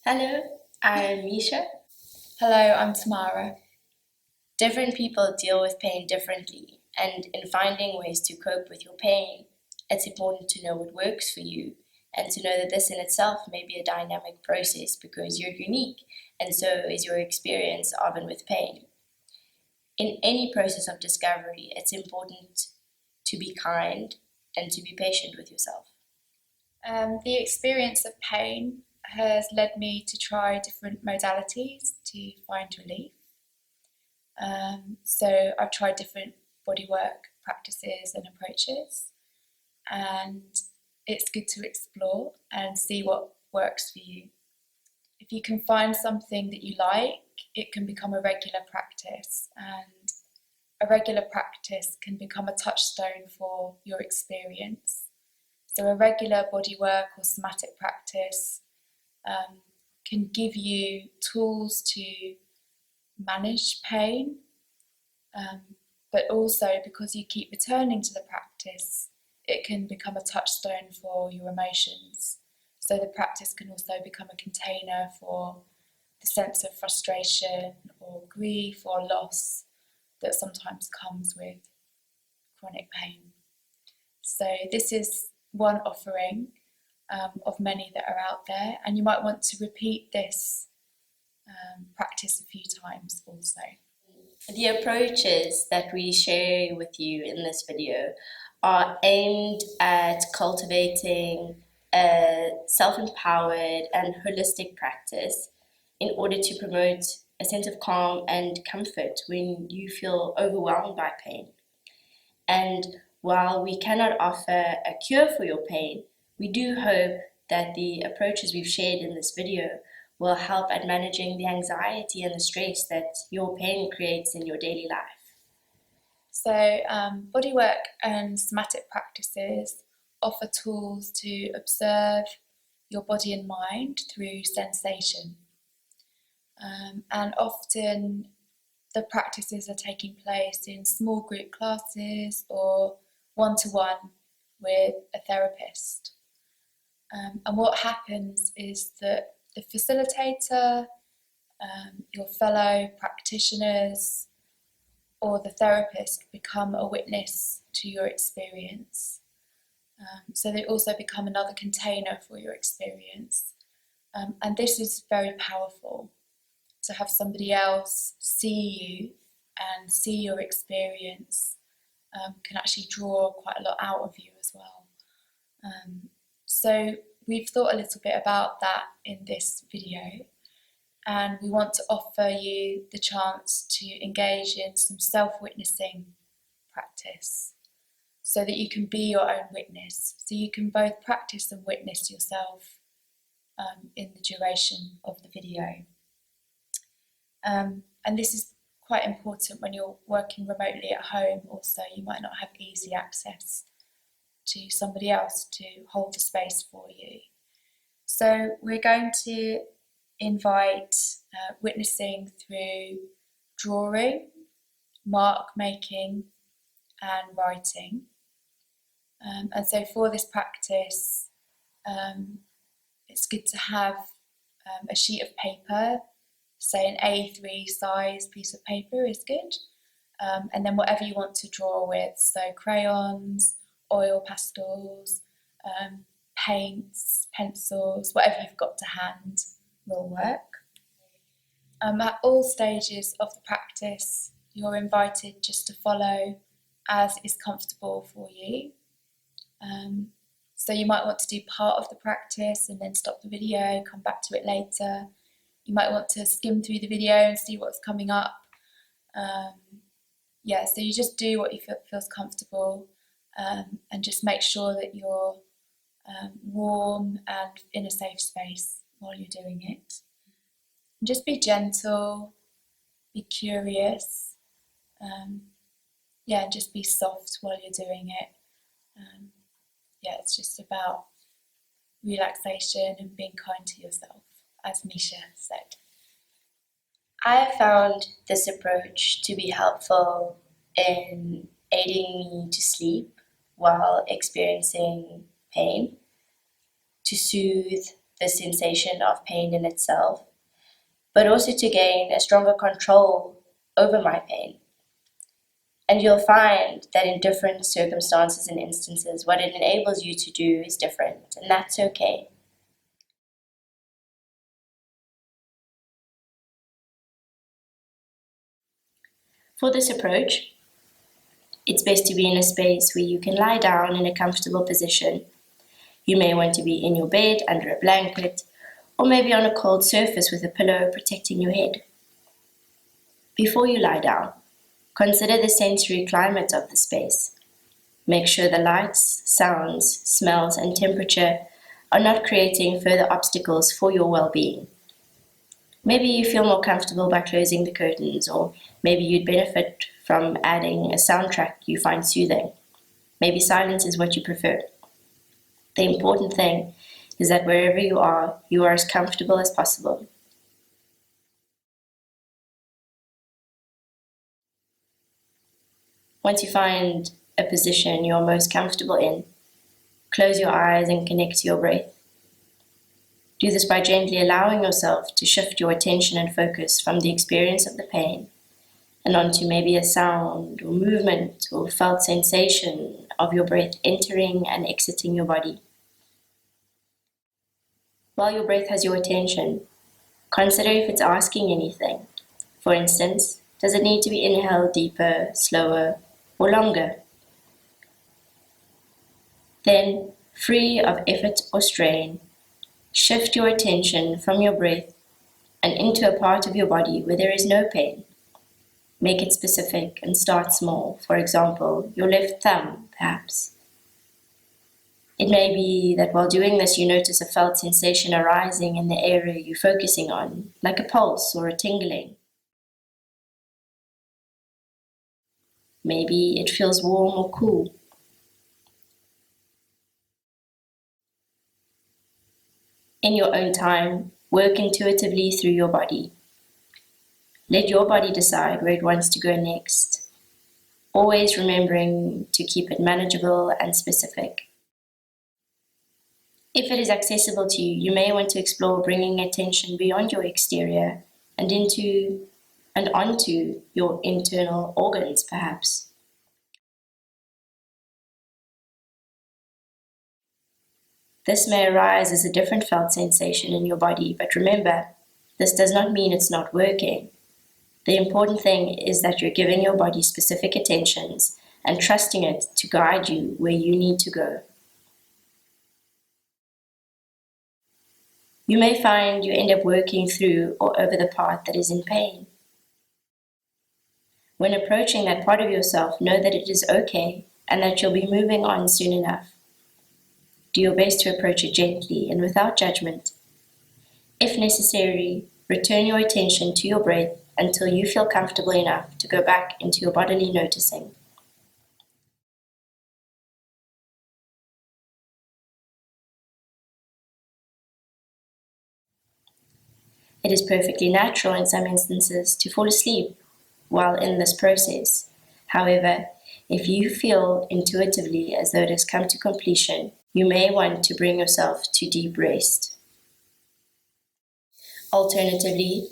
Hello, I'm Micia. Hello, I'm Tamara. Different people deal with pain differently, and in finding ways to cope with your pain, it's important to know what works for you and to know that this in itself may be a dynamic process because you're unique, and so is your experience of and with pain. In any process of discovery, it's important to be kind and to be patient with yourself. The experience of pain has led me to try different modalities to find relief. So I've tried different bodywork practices and approaches, and it's good to explore and see what works for you. If you can find something that you like, it can become a regular practice, and a regular practice can become a touchstone for your experience. So a regular bodywork or somatic practice can give you tools to manage pain, um, but also because you keep returning to the practice, it can become a touchstone for your emotions. So the practice can also become a container for the sense of frustration or grief or loss that sometimes comes with chronic pain. So this is one offering of many that are out there, and you might want to repeat this practice a few times also. The approaches that we share with you in this video are aimed at cultivating a self-empowered and holistic practice in order to promote a sense of calm and comfort when you feel overwhelmed by pain. And while we cannot offer a cure for your pain, we do hope that the approaches we've shared in this video will help at managing the anxiety and the stress that your pain creates in your daily life. So bodywork and somatic practices offer tools to observe your body and mind through sensation. And often the practices are taking place in small group classes or one-to-one with a therapist. And what happens is that the facilitator, your fellow practitioners, or the therapist become a witness to your experience. So they also become another container for your experience. And this is very powerful, to have somebody else see you and see your experience can actually draw quite a lot out of you as well. So we've thought a little bit about that in this video, and we want to offer you the chance to engage in some self-witnessing practice so that you can be your own witness. So you can both practice and witness yourself in the duration of the video. And this is quite important when you're working remotely at home. Also, you might not have easy access to somebody else to hold the space for you. So we're going to invite witnessing through drawing, mark making, and writing. And so for this practice, it's good to have a sheet of paper, say an A3 size piece of paper is good, and then whatever you want to draw with, so crayons, oil pastels, paints, pencils, whatever you've got to hand will work. At all stages of the practice, you're invited just to follow as is comfortable for you. So you might want to do part of the practice and then stop the video, come back to it later. You might want to skim through the video and see what's coming up. So you just do what you feel feels comfortable, and just make sure that you're warm and in a safe space while you're doing it. And just be gentle, be curious, and just be soft while you're doing it. It's just about relaxation and being kind to yourself, as Micia said. I have found this approach to be helpful in aiding me to sleep while experiencing pain, to soothe the sensation of pain in itself, but also to gain a stronger control over my pain. And you'll find that in different circumstances and instances, what it enables you to do is different, and that's okay. For this approach, it's best to be in a space where you can lie down in a comfortable position. You may want to be in your bed under a blanket, or maybe on a cold surface with a pillow protecting your head. Before you lie down, consider the sensory climate of the space. Make sure the lights, sounds, smells, and temperature are not creating further obstacles for your well-being. Maybe you feel more comfortable by closing the curtains, or maybe you'd benefit from adding a soundtrack you find soothing. Maybe silence is what you prefer. The important thing is that wherever you are as comfortable as possible. Once you find a position you're most comfortable in, close your eyes and connect to your breath. Do this by gently allowing yourself to shift your attention and focus from the experience of the pain and onto maybe a sound or movement or felt sensation of your breath entering and exiting your body. While your breath has your attention, consider if it's asking anything. For instance, does it need to be inhaled deeper, slower, or longer? Then, free of effort or strain, shift your attention from your breath and into a part of your body where there is no pain. Make it specific and start small. For example, your left thumb, perhaps. It may be that while doing this you notice a felt sensation arising in the area you're focusing on, like a pulse or a tingling. Maybe it feels warm or cool. In your own time, work intuitively through your body. Let your body decide where it wants to go next, always remembering to keep it manageable and specific. If it is accessible to you, you may want to explore bringing attention beyond your exterior and into and onto your internal organs, perhaps. This may arise as a different felt sensation in your body, but remember, this does not mean it's not working. The important thing is that you're giving your body specific attentions and trusting it to guide you where you need to go. You may find you end up working through or over the part that is in pain. When approaching that part of yourself, know that it is okay and that you'll be moving on soon enough. Do your best to approach it gently and without judgment. If necessary, return your attention to your breath until you feel comfortable enough to go back into your bodily noticing. It is perfectly natural in some instances to fall asleep while in this process. However, if you feel intuitively as though it has come to completion, you may want to bring yourself to deep rest. Alternatively,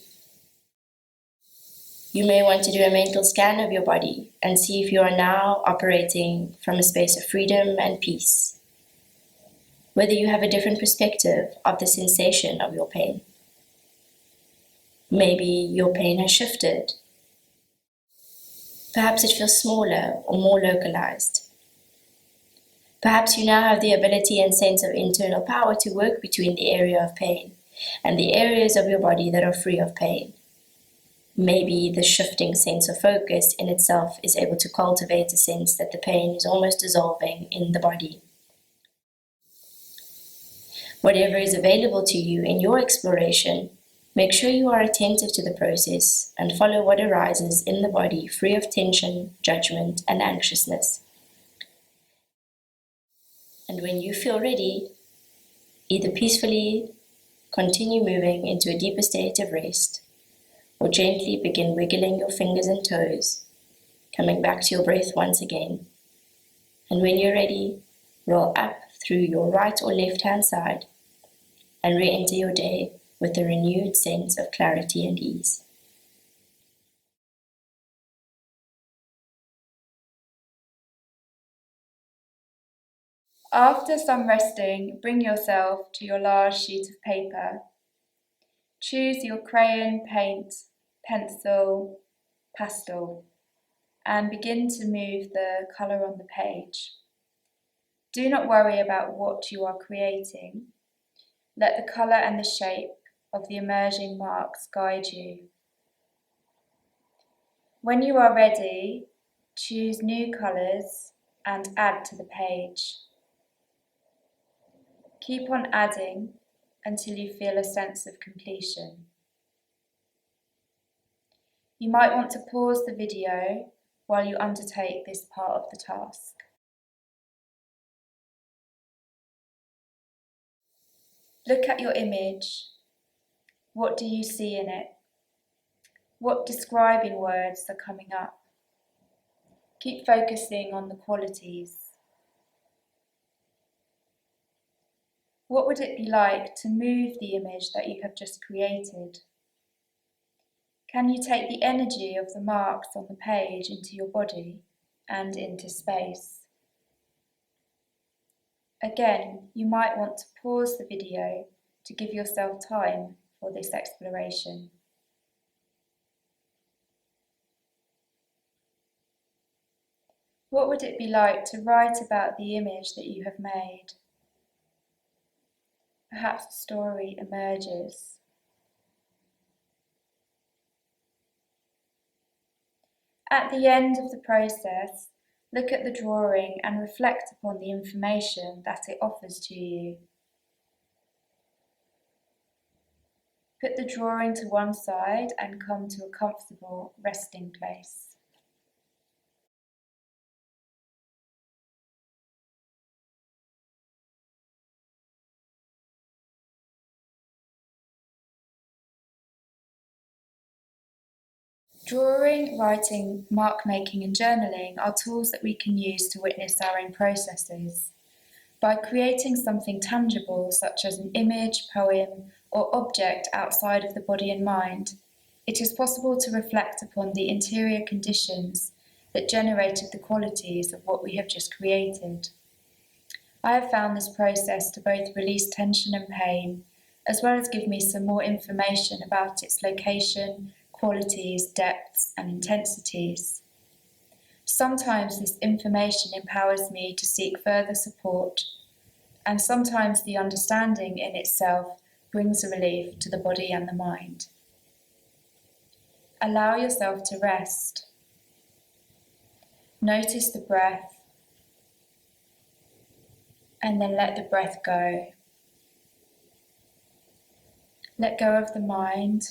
you may want to do a mental scan of your body and see if you are now operating from a space of freedom and peace. Whether you have a different perspective of the sensation of your pain. Maybe your pain has shifted. Perhaps it feels smaller or more localized. Perhaps you now have the ability and sense of internal power to work between the area of pain and the areas of your body that are free of pain. Maybe the shifting sense of focus in itself is able to cultivate a sense that the pain is almost dissolving in the body. Whatever is available to you in your exploration, make sure you are attentive to the process and follow what arises in the body free of tension, judgment, and anxiousness. And when you feel ready, either peacefully continue moving into a deeper state of rest, or gently begin wiggling your fingers and toes, coming back to your breath once again. And when you're ready, roll up through your right or left hand side, and re-enter your day with a renewed sense of clarity and ease. After some resting, bring yourself to your large sheet of paper. Choose your crayon, paint, pencil, pastel, and begin to move the colour on the page. Do not worry about what you are creating. Let the colour and the shape of the emerging marks guide you. When you are ready, choose new colours and add to the page. Keep on adding until you feel a sense of completion. You might want to pause the video while you undertake this part of the task. Look at your image. What do you see in it? What describing words are coming up? Keep focusing on the qualities. What would it be like to move the image that you have just created? Can you take the energy of the marks on the page into your body and into space? Again, you might want to pause the video to give yourself time for this exploration. What would it be like to write about the image that you have made? Perhaps a story emerges. At the end of the process, look at the drawing and reflect upon the information that it offers to you. Put the drawing to one side and come to a comfortable resting place. Drawing, writing, mark making and journaling are tools that we can use to witness our own processes. By creating something tangible, such as an image, poem, or object outside of the body and mind, it is possible to reflect upon the interior conditions that generated the qualities of what we have just created. I have found this process to both release tension and pain, as well as give me some more information about its location, qualities, depths, and intensities. Sometimes this information empowers me to seek further support, and sometimes the understanding in itself brings a relief to the body and the mind. Allow yourself to rest. Notice the breath, and then let the breath go. Let go of the mind,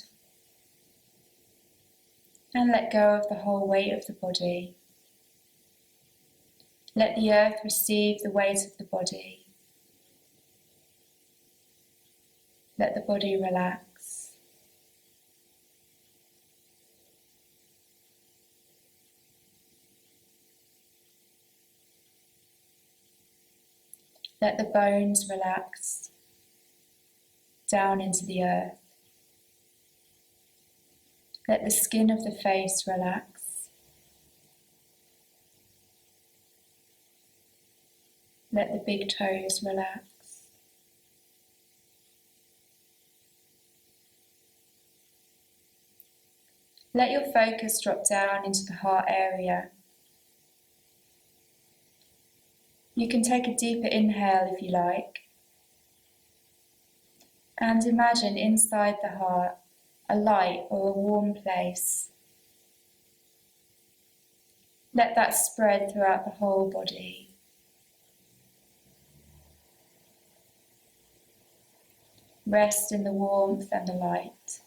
and let go of the whole weight of the body. Let the earth receive the weight of the body. Let the body relax. Let the bones relax down into the earth. Let the skin of the face relax. Let the big toes relax. Let your focus drop down into the heart area. You can take a deeper inhale if you like, and imagine inside the heart a light or a warm place. Let that spread throughout the whole body. Rest in the warmth and the light.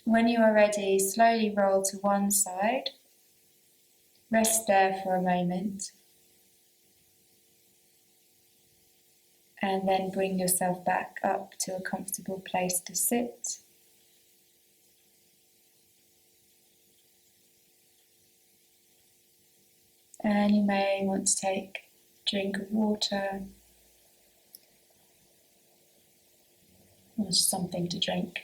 When you are ready, slowly roll to one side. Rest there for a moment. And then bring yourself back up to a comfortable place to sit. And you may want to take a drink of water or something to drink.